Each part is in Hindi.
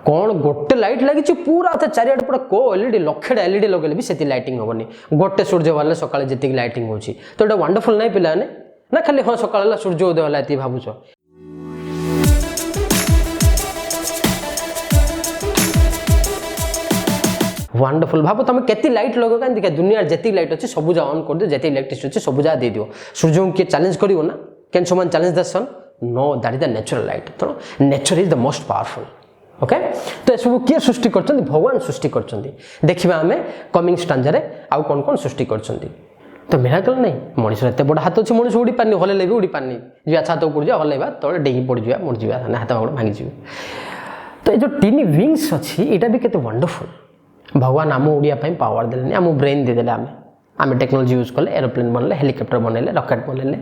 कौन गोटे लाइट लगी पूरा चारिआड पूरा को एलईडी लक्षे एलईडी लगे भी से लाइटिंग हेनी गोटे सूर्य वाले सका जी लाइटिंग हो तो ये वंडरफुल नहीं पिलाने ना खाली हाँ सका सूर्य उदय है ये भावुच वंडरफुल भाव तुम केती लाइट लगेगा देखा दुनिया जेती लाइट अच्छे सबूजा ऑन कर दियो जेती इलेक्ट्रिसिटी अच्छे सबूजा दे दियो सूर्य को किए चैलेंज करियो ना can someone challenge the sun no that is the natural light तो nature is the most powerful okay तो ये सब किए सृष्टि करछन भगवान सृष्टि करछन देखिबा हमें कमिंग स्टांजा रे आउ कोन कोन सृष्टि करछन तो मिराकल नहीं मनुष्य एत बड़ हाथ अच्छे मनुष्य उड़ी पानी हल्ले भी उड़ी पानी जी छात पड़ जाए हल्लेबा तले डेगी पड़ जाए मर जाए हाथ गोड़ भांगी जाए तो ये जो टीनी विंग्स अच्छी यहाँ भी केते वंडरफुल भगवान आम उड़िया पावर देले आम ब्रेन देदेले आम टेक्नोलोजी यूज कले एरोप्लेन बनले हेलिकॉप्टर बनले रॉकेट बनले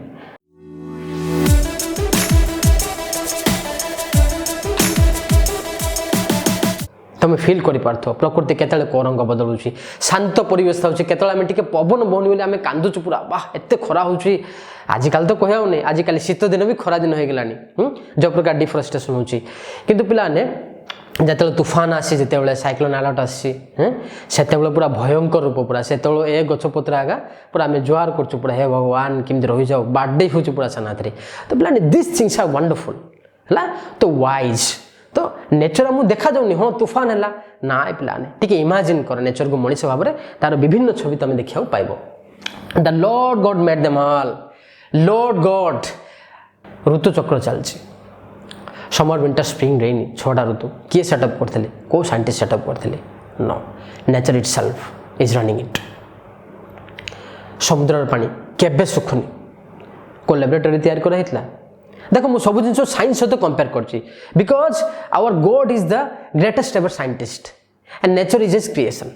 तुम फिल कर प्रकृति केतले को रंग बदलुची शांत परिवेश था केतले टे पवन बहनी बोली आम कांदुचु पूरा वाह एत खरा हो आजिकल तो कहना नहीं आजिकल शीत दिन भी खरा दिन हो गलानी जो प्रकार डिफरेस्टेशन होची किंतु पिलाने जो तूफान आसी जिते साइक्लोन अलर्ट आसी से पूरा भयंकर रूप पूरा से ए गछपत्र आगा पूरा आम जुआर कर पूरा हे भगवान केमती रही जाओ बार्डे हो पूरा सानाथ तो पिलाने दिस थिंग्स आर वंडरफुल है तो वाइज तो नेचर आमको देखा जाऊनी हाँ तूफान है ना पिलाने टी इमाजिन कर नेचर को मनीष भाव में तार विभिन्न छवि तुम देखा पाइब the lord god made them all lord god ऋतुचक्र चलती समर विंटर स्प्रिंग रेन 6टा ऋतु किए सेटअप करते कौ साइंटिस्ट सेटअप करते नो नेचर इट सेल्फ इज रनिंग इट समुद्र पानी केबे सुखुनी को लैबोरेटरी तैयार कराइला देखो मु सब जिन साइंस सहित कंपेयर करछि because our God is the greatest ever scientist and nature is his creation